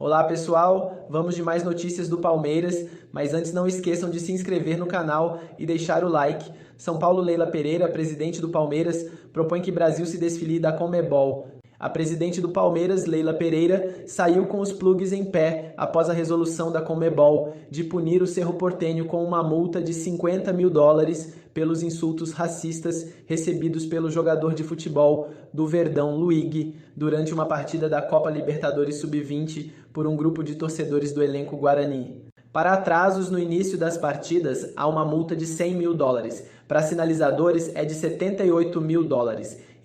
Olá pessoal, vamos de mais notícias do Palmeiras, mas antes não esqueçam de se inscrever no canal e deixar o like. São Paulo Leila Pereira, presidente do Palmeiras, propõe que Brasil se desfilie da Conmebol. A presidente do Palmeiras, Leila Pereira, saiu com os plugs em pé após a resolução da Conmebol de punir o Cerro Porteño com uma multa de $50 mil pelos insultos racistas recebidos pelo jogador de futebol do Verdão, Luigi, durante uma partida da Copa Libertadores Sub-20 por um grupo de torcedores do elenco Guarani. Para atrasos no início das partidas, há uma multa de $100 mil. Para sinalizadores, é de $78 mil.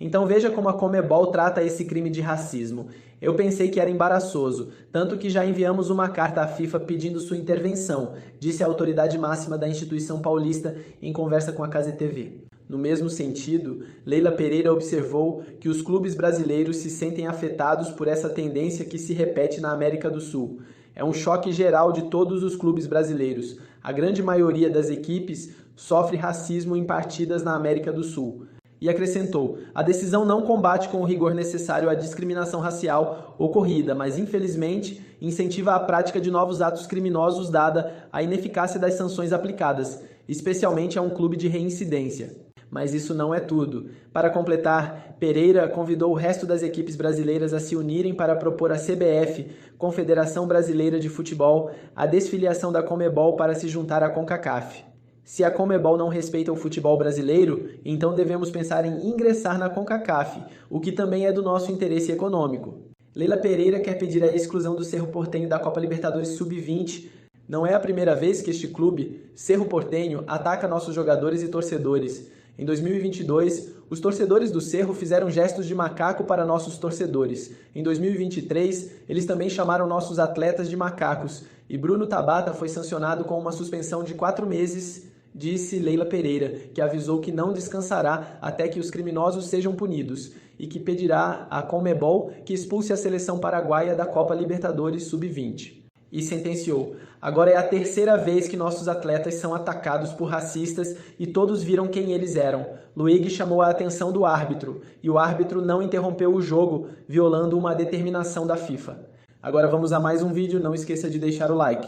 Então veja como a Conmebol trata esse crime de racismo. Eu pensei que era embaraçoso, tanto que já enviamos uma carta à FIFA pedindo sua intervenção, disse a autoridade máxima da instituição paulista em conversa com a KZTV. No mesmo sentido, Leila Pereira observou que os clubes brasileiros se sentem afetados por essa tendência que se repete na América do Sul. É um choque geral de todos os clubes brasileiros. A grande maioria das equipes sofre racismo em partidas na América do Sul. E acrescentou, a decisão não combate com o rigor necessário a discriminação racial ocorrida, mas infelizmente incentiva a prática de novos atos criminosos dada a ineficácia das sanções aplicadas, especialmente a um clube de reincidência. Mas isso não é tudo. Para completar, Pereira convidou o resto das equipes brasileiras a se unirem para propor à CBF, Confederação Brasileira de Futebol, a desfiliação da Conmebol para se juntar à CONCACAF. Se a Conmebol não respeita o futebol brasileiro, então devemos pensar em ingressar na CONCACAF, o que também é do nosso interesse econômico. Leila Pereira quer pedir a exclusão do Cerro Porteño da Copa Libertadores Sub-20. Não é a primeira vez que este clube, Cerro Porteño, ataca nossos jogadores e torcedores. Em 2022, os torcedores do Cerro fizeram gestos de macaco para nossos torcedores. Em 2023, eles também chamaram nossos atletas de macacos. E Bruno Tabata foi sancionado com uma suspensão de 4 meses, disse Leila Pereira, que avisou que não descansará até que os criminosos sejam punidos e que pedirá à Conmebol que expulse a seleção paraguaia da Copa Libertadores Sub-20. E sentenciou, agora é a terceira vez que nossos atletas são atacados por racistas e todos viram quem eles eram. Luigi chamou a atenção do árbitro e o árbitro não interrompeu o jogo, violando uma determinação da FIFA. Agora vamos a mais um vídeo, não esqueça de deixar o like.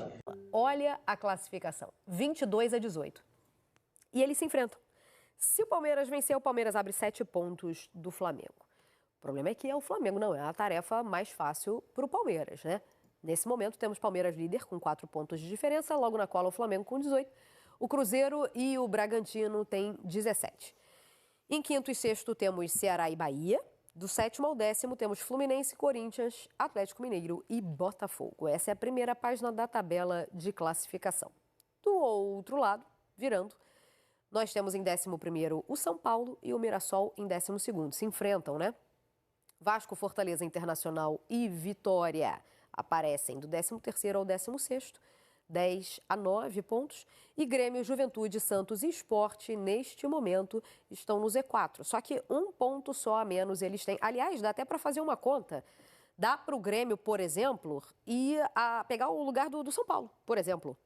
Olha a classificação, 22-18. E eles se enfrentam. Se o Palmeiras vencer, o Palmeiras abre 7 pontos do Flamengo. O problema é que é o Flamengo, não é a tarefa mais fácil para o Palmeiras, né? Nesse momento, temos Palmeiras líder com 4 pontos de diferença, logo na cola o Flamengo com 18. O Cruzeiro e o Bragantino têm 17. Em quinto e sexto temos Ceará e Bahia. Do 7º ao 10º temos Fluminense, Corinthians, Atlético Mineiro e Botafogo. Essa é a primeira página da tabela de classificação. Do outro lado, virando, nós temos em 11º o São Paulo e o Mirassol em 12º. Se enfrentam, né? Vasco, Fortaleza, Internacional e Vitória aparecem do 13º ao 16º, 10 a 9 pontos. E Grêmio, Juventude, Santos e Sport, neste momento, estão no Z4. Só que 1 ponto só a menos eles têm. Aliás, dá até para fazer uma conta. Dá para o Grêmio, por exemplo, pegar o lugar do São Paulo, por exemplo.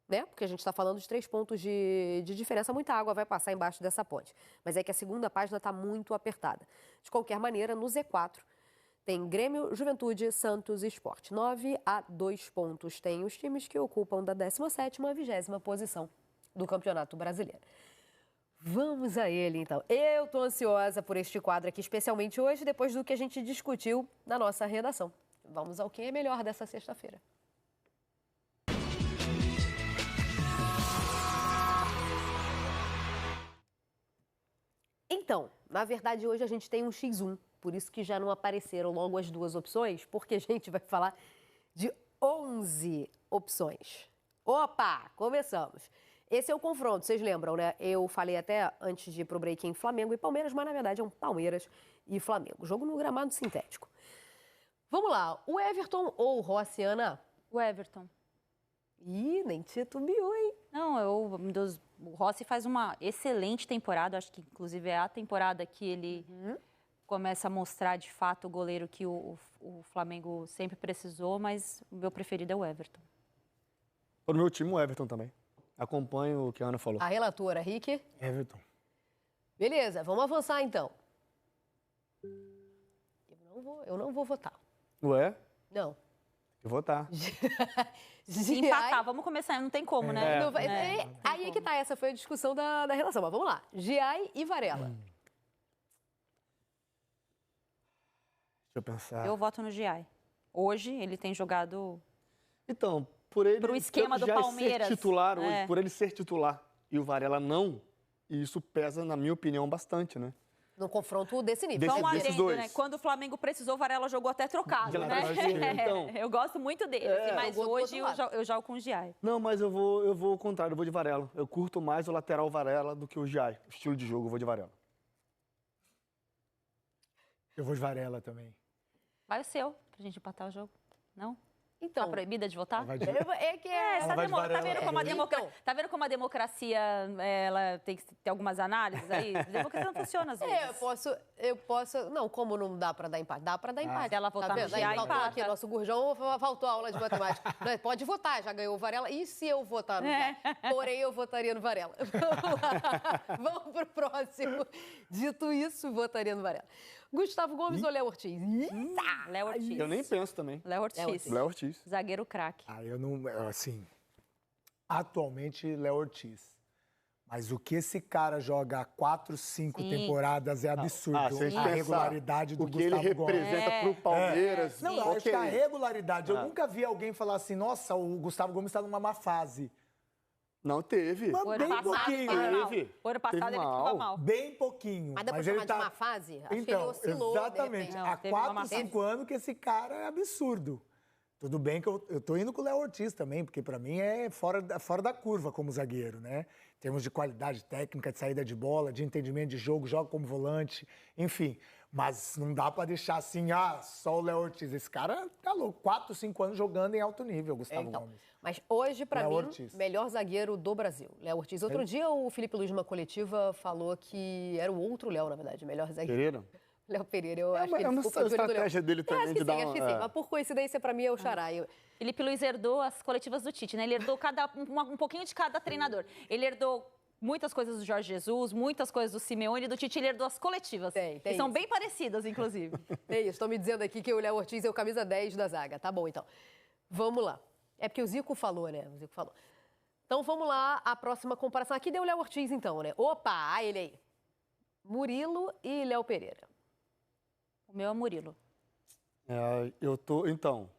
Né? Porque a gente está falando de 3 pontos de diferença. Muita água vai passar embaixo dessa ponte. Mas é que a segunda página está muito apertada. De qualquer maneira, no Z4, tem Grêmio, Juventude, Santos e Sport. 9 a 2 pontos tem os times que ocupam da 17ª à 20ª posição do Campeonato Brasileiro. Vamos a ele, então. Eu estou ansiosa por este quadro aqui, especialmente hoje, depois do que a gente discutiu na nossa redação. Vamos ao que é melhor dessa sexta-feira. Então, na verdade, hoje a gente tem um X1. Por isso que já não apareceram logo as 2 opções, porque a gente vai falar de 11 opções. Opa, começamos. Esse é o confronto, vocês lembram, né? Eu falei até antes de ir pro break em Flamengo e Palmeiras, mas na verdade é um Palmeiras e Flamengo. Jogo no gramado sintético. Vamos lá, o Everton ou o Rossi, Ana? O Everton. Ih, nem titubeou, hein? Não, o Rossi faz uma excelente temporada, acho que inclusive é a temporada que ele começa a mostrar de fato o goleiro que o Flamengo sempre precisou, mas o meu preferido é o Everton. No meu time, o Everton também. Acompanho o que a Ana falou. A relatora, Rick? Everton. Beleza, vamos avançar então. Eu não vou votar. Ué? Não. Eu vou estar. Se empatar, vamos começar, não tem como, né? Aí é que tá, essa foi a discussão da relação. Mas vamos lá. Giai e Varela. Deixa eu pensar. Eu voto no Giai. Hoje, ele tem jogado... Então, por ele... Pro esquema do já Palmeiras. ser titular hoje, por ele ser titular e o Varela não, isso pesa, na minha opinião, bastante, né? No confronto desse nível. Só um desses adendo, dois. né? Quando o Flamengo precisou, o Varela jogou até trocado, De né? lateral esquerdo, então. Eu gosto muito dele, assim, mas Jogou do hoje outro lado. eu jogo com o Giai. Não, mas eu vou ao contrário, eu vou de Varela. Eu curto mais o lateral Varela do que o Giai. O estilo de jogo, eu vou de Varela. Eu vou de Varela também. Vai o seu, pra gente empatar o jogo. Não? Então, Tá proibida de votar? Vai de- é que é... Você Ela vai de Varela também. tá vendo como a democracia ela tem que ter algumas análises aí? A democracia não funciona às vezes. Eu posso... Não, como não dá pra dar empate? Dá pra dar empate. se ela votar no vendo? Aí Giai, faltou empata. aqui, nosso Gurjão faltou aula de matemática. Não, pode votar, já ganhou o Varela. E se eu votar no Giai? Porém, eu votaria no Varela. Vamos lá. Vamos pro próximo. Dito isso, votaria no Varela. Gustavo Gomes ou Léo Ortiz? Léo Ortiz. Eu nem penso também. Léo Ortiz. Léo Ortiz. Zagueiro craque. Eu não, assim, atualmente Léo Ortiz. Mas o que esse cara joga há 4, 5 temporadas é absurdo. se a gente A pensar regularidade do o que ele Gustavo Gomes. representa pro Palmeiras. Não, eu acho ok. que a regularidade. Eu nunca vi alguém falar assim, nossa, o Gustavo Gomes está numa má fase. Não teve. Mas O ano bem passado pouquinho. tava mal. Teve. O ano passado Teve ele mal. ficou mal. Bem pouquinho. Mas dá pra ele chamar de uma fase? Acho que ele Então, oscilou, de exatamente. repente. Não, Há teve uma 4, má 5 anos que esse cara é absurdo. Tudo bem que eu tô indo com o Léo Ortiz também, porque para mim é fora da curva como zagueiro, né? Em termos de qualidade técnica, de saída de bola, de entendimento de jogo, joga como volante, enfim. Mas não dá para deixar assim, só o Léo Ortiz. Esse cara tá louco, 4, 5 anos jogando em alto nível, Gustavo Gomes. Mas hoje, pra Léo mim, Ortiz. melhor zagueiro do Brasil, Léo Ortiz. Outro dia, o Felipe Luiz, numa coletiva, falou que era o outro Léo, na verdade, melhor zagueiro. Pereira? Léo Pereira, eu acho que ele uma ficou com o apelido do estratégia Léo. dele Eu também acho de que dar sim, acho que sim. Mas por coincidência, pra mim, é o Xará. Felipe Luiz herdou as coletivas do Tite, né? Ele herdou um pouquinho de cada treinador. Ele herdou muitas coisas do Jorge Jesus, muitas coisas do Simeone e do Tite. Ele herdou as coletivas. Tem que são isso. bem parecidas, inclusive. É isso, estão me dizendo aqui que o Léo Ortiz é o camisa 10 da zaga. Tá bom, então. Vamos lá. É porque o Zico falou, né? O Zico falou. Então, vamos lá, a próxima comparação. Aqui deu o Léo Ortiz, então, né? Opa, ele aí. Murilo e Léo Pereira. O meu é Murilo. Então,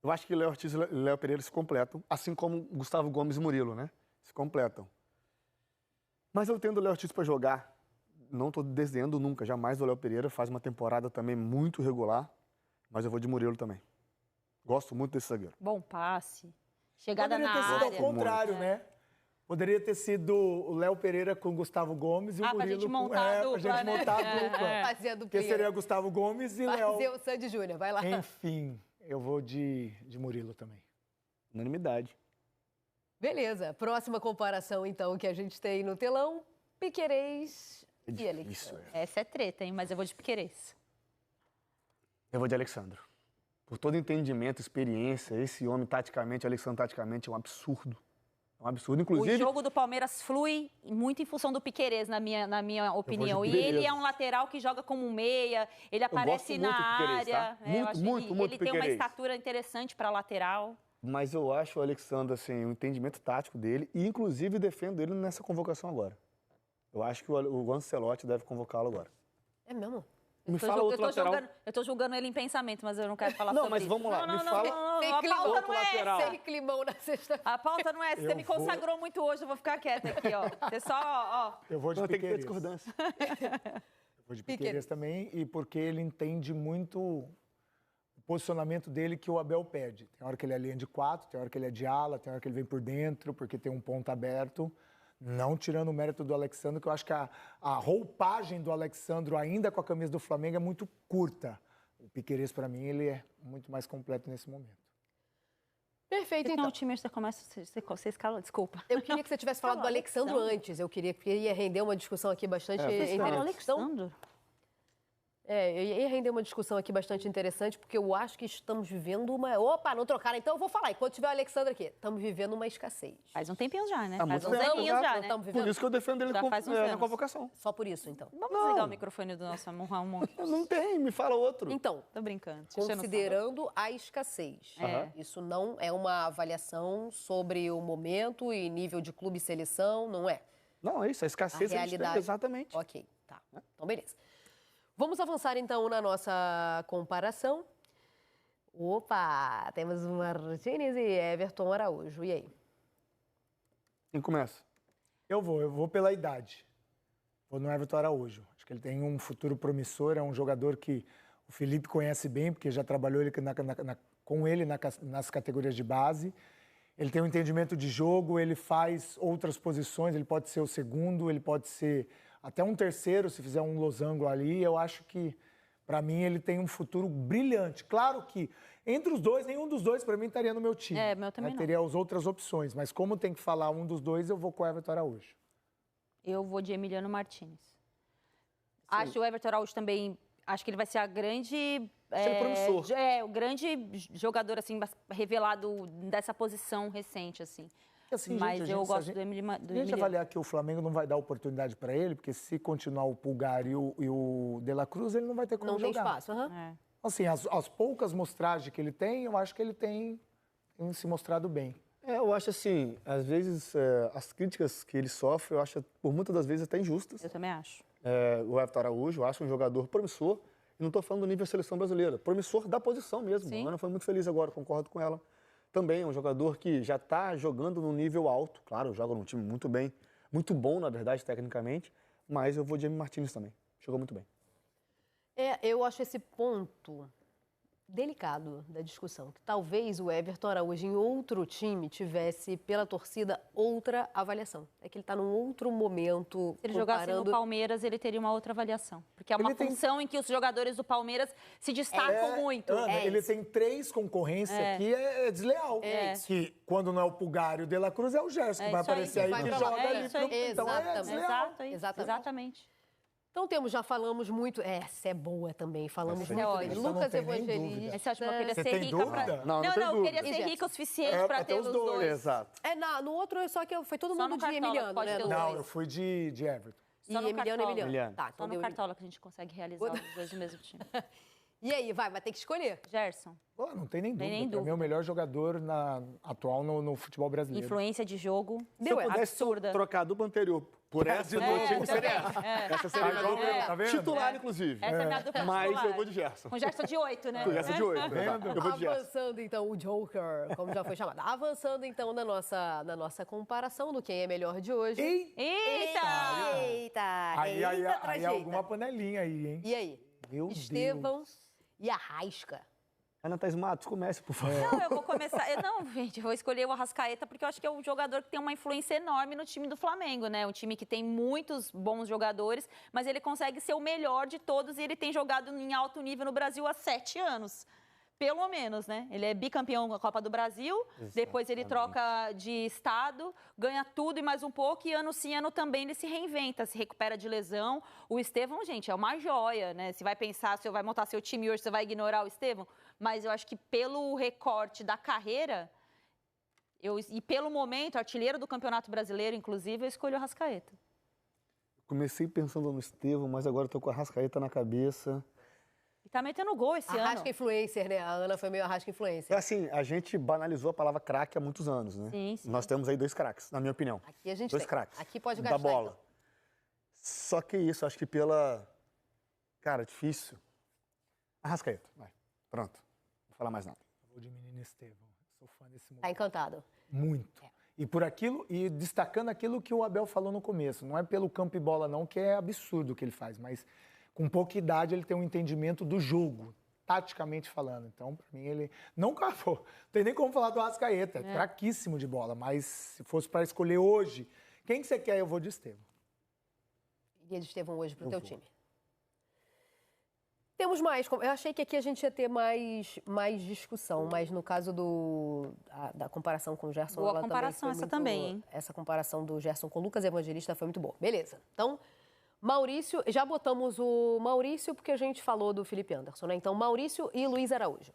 eu acho que Léo Ortiz e Léo Pereira se completam, assim como Gustavo Gomes e Murilo, né? Se completam. Mas eu tendo o Léo Ortiz para jogar, não estou desdenhando nunca, jamais o Léo Pereira, faz uma temporada também muito regular, mas eu vou de Murilo também. Gosto muito desse zagueiro. Bom passe. Chegada Poderia na ter sido área. ao contrário, né? Poderia ter sido o Léo Pereira com o Gustavo Gomes e o pra Murilo gente montar a dupla, pra gente né? montar a dupla. Fazer a Porque duplinha. seria Gustavo Gomes e Léo. Fazer o Sandy Júnior, vai lá. Enfim, eu vou de Murilo também. Unanimidade. Beleza, próxima comparação, então, que a gente tem no telão. Piquerez e Alexandre. Essa é treta, hein? Mas eu vou de Piquerez. Eu vou de Alexandre. Por todo entendimento, experiência, esse homem taticamente, Alexandre taticamente, é um absurdo. É um absurdo, inclusive... O jogo do Palmeiras flui muito em função do Piquerez, na minha opinião. E Piquerez. ele é um lateral que joga como um meia, ele aparece gosto na muito do Piquerez, área. tá? Eu acho Muito ele tem uma Piquerez. estatura interessante para lateral. Mas eu acho o Alexandre, assim, o entendimento tático dele, e inclusive defendo ele nessa convocação agora. Eu acho que o Ancelotti deve convocá-lo agora. É mesmo? Me fala outro lateral. Eu tô julgando ele em pensamento, mas eu não quero falar Não, sobre mas isso. vamos lá, Não, me não, fala não, Sem a climão, pauta outro não é lateral. essa. Sem climão na sexta. A pauta não é essa. Você Eu me vou- consagrou muito hoje, eu vou ficar quieta aqui, ó. Você só, ó. Eu vou de Não, tem que ter Piquerez. discordância. Eu vou de Piquerez também, e porque ele entende muito o posicionamento dele que o Abel pede. Tem hora que ele é linha de 4, tem hora que ele é de ala, tem hora que ele vem por dentro, porque tem um ponto aberto. Não tirando o mérito do Alexandre, que eu acho que a roupagem do Alexandre, ainda com a camisa do Flamengo, é muito curta. O Piquerez, para mim, ele é muito mais completo nesse momento. Perfeito, Você então. o time, você começa, você escala, desculpa. Eu queria que você tivesse falado do Alexandre antes. Eu queria que ia render uma discussão aqui bastante fez interessante. Alexandre. Ia render uma discussão aqui bastante interessante, porque eu acho que estamos vivendo uma... Opa, não trocaram, então eu vou falar. Enquanto tiver o Alexandre aqui, estamos vivendo uma escassez. Faz um tempinho já, né? Há Faz muito uns tempo, aninhos já, né? Estamos vivendo... Por isso que eu defendo ele Já faz uns na anos. convocação. Só por isso, então. Vamos desligar o microfone do nosso Ramon. Não tem, me fala outro. Então, Tô brincando. te enchendo o saco. considerando a escassez. Isso não é uma avaliação sobre o momento e nível de clube e seleção, não é? Não, é isso, a escassez A a gente tem, realidade. exatamente. Ok, tá. Então, beleza. Vamos avançar, então, na nossa comparação. Opa, temos Martínez e Everton Araújo. E aí? Quem começa? Eu vou pela idade. Vou no Everton Araújo. Acho que ele tem um futuro promissor, é um jogador que o Felipe conhece bem, porque já trabalhou com ele nas categorias de base. Ele tem um entendimento de jogo, ele faz outras posições, ele pode ser o segundo, ele pode ser até um terceiro, se fizer um losango ali. Eu acho que, para mim, ele tem um futuro brilhante. Claro que, entre os dois, nenhum dos dois, para mim, estaria no meu time. Meu também não. Teria as outras opções, mas como tem que falar um dos dois, eu vou com o Everton Araújo. Eu vou de Emiliano Martínez. Acho o Everton Araújo também... Acho que ele vai ser a grande... promissor. O grande jogador, assim, revelado dessa posição recente, assim. Assim, Mas gente, eu gosto do Se a Emiliano. gente avaliar que o Flamengo não vai dar oportunidade para ele, porque se continuar o Pulgar e o De La Cruz, ele não vai ter como Não tem jogar. espaço, aham. Assim, as poucas mostragens que ele tem, eu acho que ele tem se mostrado bem. Eu acho assim, às vezes, as críticas que ele sofre, eu acho, por muitas das vezes, até injustas. Eu também acho. O Everton Araújo, eu acho um jogador promissor, e não estou falando do nível seleção brasileira, promissor da posição mesmo. Sim. A Ana foi muito feliz agora, concordo com ela. Também é um jogador que já está jogando num nível alto, claro, joga num time muito bem, muito bom, na verdade, tecnicamente, mas eu vou de Emi Martínez também, jogou muito bem. Eu acho esse ponto delicado da discussão, que talvez o Everton Araújo em outro time tivesse, pela torcida, outra avaliação. É que ele está num outro momento. Se ele jogasse no Palmeiras, ele teria uma outra avaliação. Porque é uma função em que os jogadores do Palmeiras se destacam muito. Ana, ele tem 3 concorrências que é desleal. Que quando não é o Pulgar e o De La Cruz, é o Gerson, que vai aparecer aí, que joga ali. Então é desleal. Exatamente. Então já falamos muito. Essa é boa também, falamos Essa muito é bem. ótima. Lucas Não tem nem Evangelista. dúvida. Esse acho que eu queria Você ser tem rica dúvida? pra... Não eu tem queria dúvida. ser rica o suficiente pra ter os dois. Exato. No outro, só que foi todo Só mundo no de Cartola, Emiliano, pode né? ter os Não, dois. eu fui de Everton. Só no Emiliano. Emiliano. Tá, Só então no deu... Cartola que a gente consegue realizar os dois do mesmo time. E aí, vai ter que escolher. Gerson, Pô, não tem nem dúvida. nem Pra mim é o melhor jogador atual no futebol brasileiro. influência de jogo Se eu pudesse absurda. trocar a dupla anterior por essa do meu time, seria essa. Essa seria a minha dupla Tá vendo? titular, inclusive. Essa é a minha dupla Mas titular. eu vou de Gerson. Com Gerson de 8, né? Essa de 8, exato. Eu vou de Gerson. Avançando, então, o Joker, como já foi chamado. Avançando, então, na nossa comparação do quem é melhor de hoje. Eita! Eita! Aí Eita, alguma panelinha aí, hein? E aí? Meu Estevão Deus. e Arrasca. Ana Thaís Matos, comece, por favor. Não, eu vou começar. Gente, eu vou escolher o Arrascaeta porque eu acho que é um jogador que tem uma influência enorme no time do Flamengo, né? Um time que tem muitos bons jogadores, mas ele consegue ser o melhor de todos e ele tem jogado em alto nível no Brasil há 7 anos. Pelo menos, né? Ele é bicampeão da Copa do Brasil, depois ele troca de estado, ganha tudo e mais um pouco, e ano sim, ano também ele se reinventa, se recupera de lesão. O Estevão, gente, é uma joia, né? Se vai pensar, se vai montar seu time hoje, você vai ignorar o Estevão, mas eu acho que pelo recorte da carreira, e pelo momento, artilheiro do Campeonato Brasileiro, inclusive, eu escolho o Arrascaeta. Comecei pensando no Estevão, mas agora estou com a Arrascaeta na cabeça. E tá metendo gol esse ano. Arrasca influencer, né? A Ana foi meio Arrasca influencer. Assim, a gente banalizou a palavra craque há muitos anos, né? Sim, sim. Nós temos aí 2 craques, na minha opinião. Aqui a gente 2 tem. craques. Aqui pode da gastar, bola. então. Só que isso, acho que pela... Cara, difícil. Arrascaeta, vai. Pronto. Não vou falar mais nada. Vou de menino Estevão. Sou fã desse Tá moleque. encantado. Muito. E por aquilo, e destacando aquilo que o Abel falou no começo. Não é pelo campo e bola, não, que é absurdo o que ele faz, mas com pouca idade ele tem um entendimento do jogo, taticamente falando. Então, para mim, ele não acabou. Não tem nem como falar do Arrascaeta. É fraquíssimo de bola, mas se fosse para escolher hoje, quem que você quer, eu vou de Estevão. Iria de Estevão hoje pro teu time. Temos mais. Eu achei que aqui a gente ia ter mais discussão, mas no caso da comparação com o Gerson... Boa ela comparação também foi essa também, hein? Essa comparação do Gerson com o Lucas Evangelista foi muito boa. Beleza. Então, Maurício, já botamos o Maurício porque a gente falou do Felipe Anderson, né? Então, Maurício e Luiz Araújo.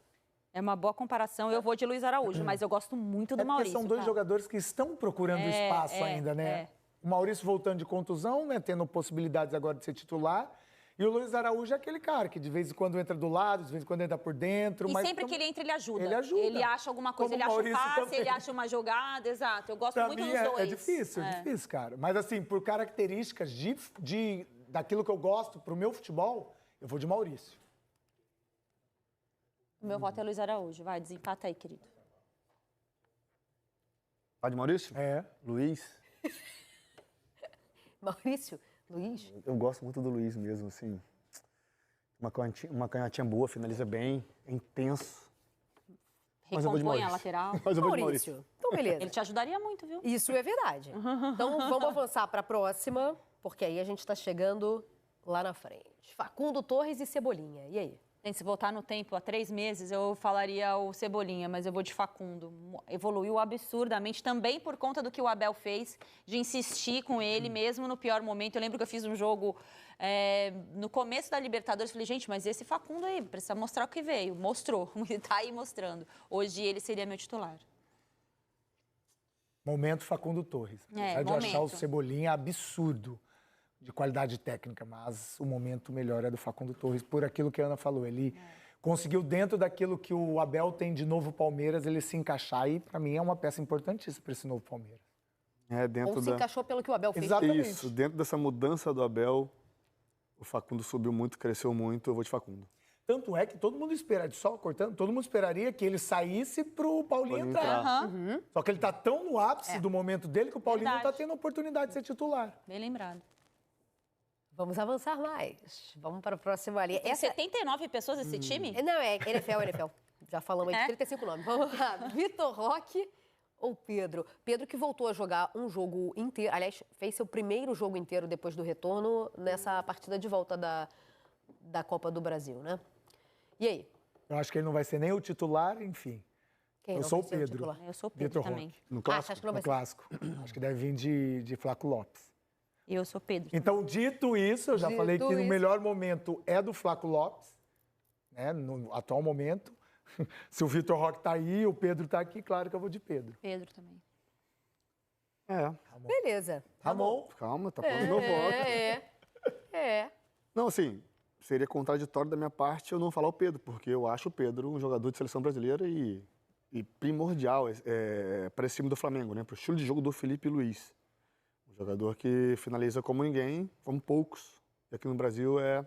É uma boa comparação. Eu vou de Luiz Araújo, mas eu gosto muito do Maurício. São dois jogadores que estão procurando espaço ainda, né? O Maurício voltando de contusão, né? Tendo possibilidades agora de ser titular. E o Luiz Araújo é aquele cara que de vez em quando entra do lado, de vez em quando entra por dentro. E mas sempre que ele entra, ele ajuda. Ele ajuda. Ele acha alguma coisa, Como ele acha um Maurício passe, também. ele acha uma jogada, exato. Eu gosto Pra muito mim dos dois. é difícil, cara. Mas assim, por características daquilo que eu gosto pro meu futebol, eu vou de Maurício. O meu voto é Luiz Araújo. Vai, desempata aí, querido. Vai de Maurício? É. Luiz? Maurício, Luiz? Eu gosto muito do Luiz mesmo, assim. Uma canhotinha boa, finaliza bem, é intenso. Mas eu vou de Recompõe a Maurício. lateral. Mas eu vou de Maurício. Maurício. Então, beleza. Ele te ajudaria muito, viu? Isso é verdade. Então, vamos avançar para a próxima, porque aí a gente está chegando lá na frente. Facundo Torres e Cebolinha. E aí? Se voltar no tempo, há 3 meses, eu falaria o Cebolinha, mas eu vou de Facundo. Evoluiu absurdamente, também por conta do que o Abel fez, de insistir com ele, mesmo no pior momento. Eu lembro que eu fiz um jogo no começo da Libertadores, falei, gente, mas esse Facundo aí, precisa mostrar o que veio. Mostrou, tá aí mostrando. Hoje ele seria meu titular. Momento Facundo Torres. Apesar de eu achar o Cebolinha absurdo de qualidade técnica, mas o momento melhor é do Facundo Torres, por aquilo que a Ana falou. Ele conseguiu, dentro daquilo que o Abel tem de novo Palmeiras, ele se encaixar e, para mim, é uma peça importantíssima para esse novo Palmeiras. Ou se encaixou pelo que o Abel fez. Exatamente. Isso, dentro dessa mudança do Abel, o Facundo subiu muito, cresceu muito, eu vou de Facundo. Tanto é que todo mundo esperaria, só cortando, todo mundo esperaria que ele saísse pro Paulinho entrar. Só que ele tá tão no ápice do momento dele que o Paulinho não tá tendo a oportunidade de ser titular. Bem lembrado. Vamos avançar mais. Vamos para o próximo ali. Tem 79 pessoas esse time? Não, é NFL. Já falamos aí de 35 nomes. Vamos lá. Vitor Roque ou Pedro? Pedro que voltou a jogar um jogo inteiro. Aliás, fez seu primeiro jogo inteiro depois do retorno nessa partida de volta da Copa do Brasil, né? E aí? Eu acho que ele não vai ser nem o titular, enfim. Quem eu não sou o vai ser Pedro. titular? Eu sou o Pedro também. Roque. No clássico? Acho que não vai No ser. clássico. Acho que deve vir de Flaco Lopes. E eu sou Pedro. Então, dito isso, eu já falei que o melhor momento é do Flaco Lopes, né, no atual momento. Se o Vitor Roque tá aí, o Pedro tá aqui, claro que eu vou de Pedro. Pedro também. Beleza. Ramon. Calma, tá falando meu voto. Não, assim, seria contraditório da minha parte eu não falar o Pedro, porque eu acho o Pedro um jogador de seleção brasileira e primordial para esse time do Flamengo, né? Para o estilo de jogo do Felipe Luiz. Um jogador que finaliza como ninguém, como poucos. E aqui no Brasil é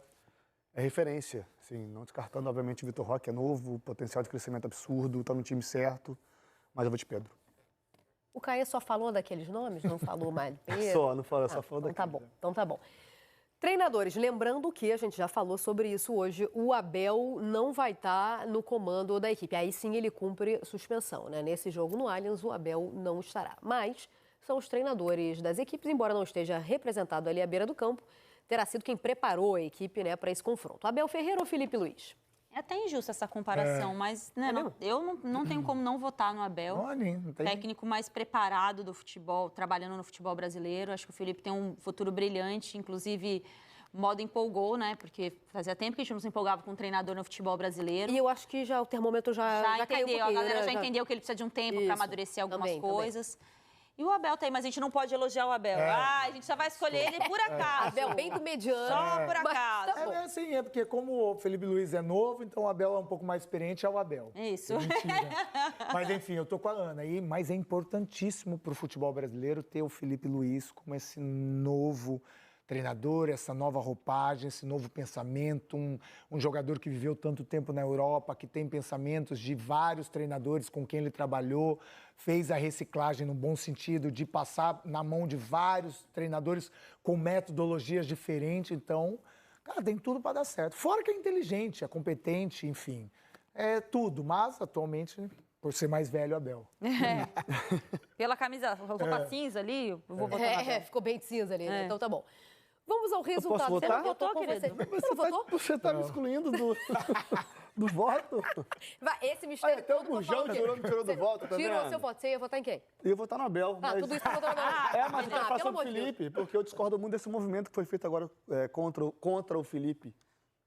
referência. Assim, não descartando, obviamente, o Vitor Roque é novo, potencial de crescimento absurdo, está no time certo, mas eu vou de Pedro. O Caê só falou daqueles nomes? Não falou mais de Pedro? Só, não falou, só falou então daquele. Então tá bom. Treinadores, lembrando que a gente já falou sobre isso hoje, o Abel não vai estar no comando da equipe. Aí sim ele cumpre suspensão, né? Nesse jogo no Allianz, o Abel não estará. Mas são os treinadores das equipes, embora não esteja representado ali à beira do campo, terá sido quem preparou a equipe, né, para esse confronto. Abel Ferreira ou Felipe Luiz? É até injusta essa comparação, mas né, eu não tenho como não votar no Abel. Não tem. Técnico mais preparado do futebol, trabalhando no futebol brasileiro. Acho que o Felipe tem um futuro brilhante, inclusive o modo empolgou, né? Porque fazia tempo que a gente não se empolgava com um treinador no futebol brasileiro. E eu acho que já o termômetro já caiu um pouquinho, a galera né? já entendeu que ele precisa de um tempo para amadurecer algumas coisas. Também. E o Abel tá aí, mas a gente não pode elogiar o Abel. A gente só vai escolher ele por acaso. Abel bem do mediano. Só por acaso. É assim, é porque como o Felipe Luiz é novo, então o Abel é um pouco mais experiente, é o Abel. Isso. Mentira. Mas enfim, eu tô com a Ana aí, mas é importantíssimo pro futebol brasileiro ter o Felipe Luiz como esse novo treinador, essa nova roupagem, esse novo pensamento, um jogador que viveu tanto tempo na Europa, que tem pensamentos de vários treinadores com quem ele trabalhou, fez a reciclagem no bom sentido de passar na mão de vários treinadores com metodologias diferentes. Então, cara, tem tudo para dar certo. Fora que é inteligente, é competente, enfim, é tudo. Mas, atualmente, por ser mais velho, Abel. Pela camisa, roupa cinza ali, eu vou votar no Abel. Ficou bem de cinza ali, né? Então tá bom. Vamos ao resultado. posso votar? Você não votou, querido? Você não votou? Você tá me excluindo do... Do voto. Vai, esse mistério Até o todo, vou Gurgel falar o quê? tirou do voto, tá Tirou vendo? seu voto. Você ia votar em quem? Eu ia votar no Abel. Ah, tudo isso pra votar no Abel. É, mas eu quero falar pelo sobre o amor de Deus. Felipe, porque eu discordo muito desse movimento que foi feito agora contra o Felipe,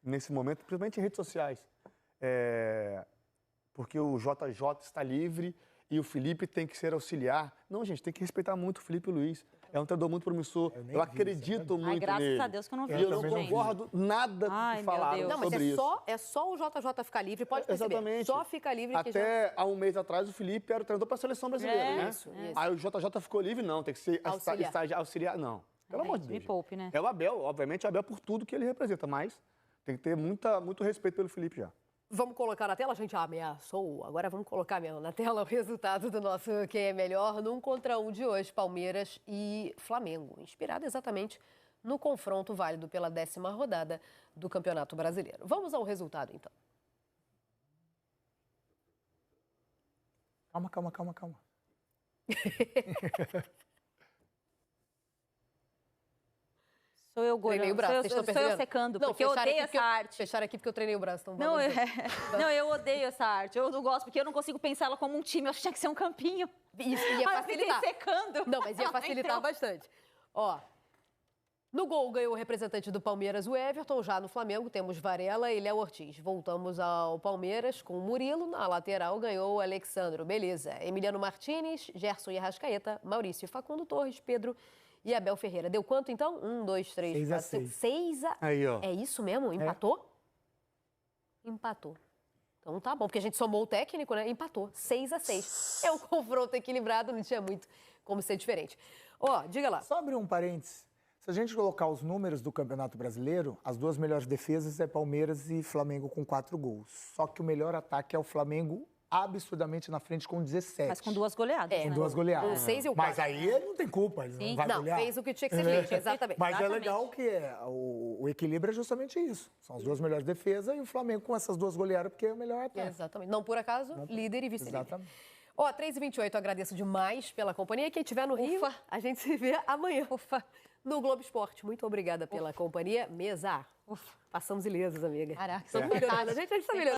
nesse momento, principalmente em redes sociais. Porque o JJ está livre e o Felipe tem que ser auxiliar. Não, gente, tem que respeitar muito o Felipe Luiz. É um treinador muito promissor. Eu acredito muito graças nele. a Deus que eu não vi E eu isso, não gente. concordo nada Ai, que meu falaram Deus. Não, mas sobre isso. é só o JJ ficar livre, pode perceber. Exatamente. Só fica livre que já... Até há um mês atrás, o Felipe era o treinador para a seleção brasileira, né? Isso. Aí o JJ ficou livre, não, tem que ser Auxiliar. auxiliar. Não, pelo amor de Me Deus. poupe, né? É o Abel, obviamente, o Abel por tudo que ele representa, mas tem que ter muito respeito pelo Felipe já. Vamos colocar na tela? A gente ameaçou. Agora vamos colocar mesmo na tela o resultado do nosso Quem é Melhor no 1 contra 1 de hoje, Palmeiras e Flamengo. Inspirado exatamente no confronto válido pela 10ª rodada do Campeonato Brasileiro. Vamos ao resultado, então. Calma. Sou eu Treinei o gorando, braço, sou vocês eu, estão sou eu percebendo? secando, Não, porque eu fecharam odeio aqui essa arte. Fecharam aqui porque eu treinei o braço. Então Não, valorizando. não, eu odeio essa arte. Eu não gosto, porque eu não consigo pensar ela como um time. Eu acho que tinha que ser um campinho. Isso ia Aí eu facilitar. fiquei secando. Não, mas ia facilitar Então, bastante. Ó, no gol ganhou o representante do Palmeiras, o Everton. Já no Flamengo temos Varela e Léo Ortiz. Voltamos ao Palmeiras com o Murilo. Na lateral ganhou o Alexandro. Beleza. Emiliano Martinez, Gerson e Arrascaeta, Maurício Facundo Torres, Pedro e Abel Ferreira. Deu quanto então? 1, 2, 3, 4, 5. 6 a... Aí, ó. É isso mesmo? Empatou? Empatou. Então tá bom, porque a gente somou o técnico, né? Empatou. 6-6. É um confronto equilibrado, não tinha muito como ser diferente. Ó, diga lá. Só abrir um parênteses. Se a gente colocar os números do Campeonato Brasileiro, as duas melhores defesas é Palmeiras e Flamengo com 4 gols. Só que o melhor ataque é o Flamengo absurdamente na frente com 17. Mas com 2 goleadas. Com né? 2 goleadas. Um 6 e o Mas 4. aí ele não tem culpa, ele Sim. não vai Não, golear. fez o que tinha que ser feito, exatamente. Mas é Exatamente. legal que o equilíbrio é justamente isso. São as duas melhores defesas e o Flamengo com essas duas goleadas porque é o melhor ataque. Exatamente. Não por acaso, líder e vice-líder. Exatamente. Ó, 3h28, eu agradeço demais pela companhia. Quem estiver no Rio, a gente se vê amanhã. No Globo Esporte. Muito obrigada pela companhia. Mesa. Passamos ilesos, amiga. Caraca, Estamos melhorando. A gente está melhorando.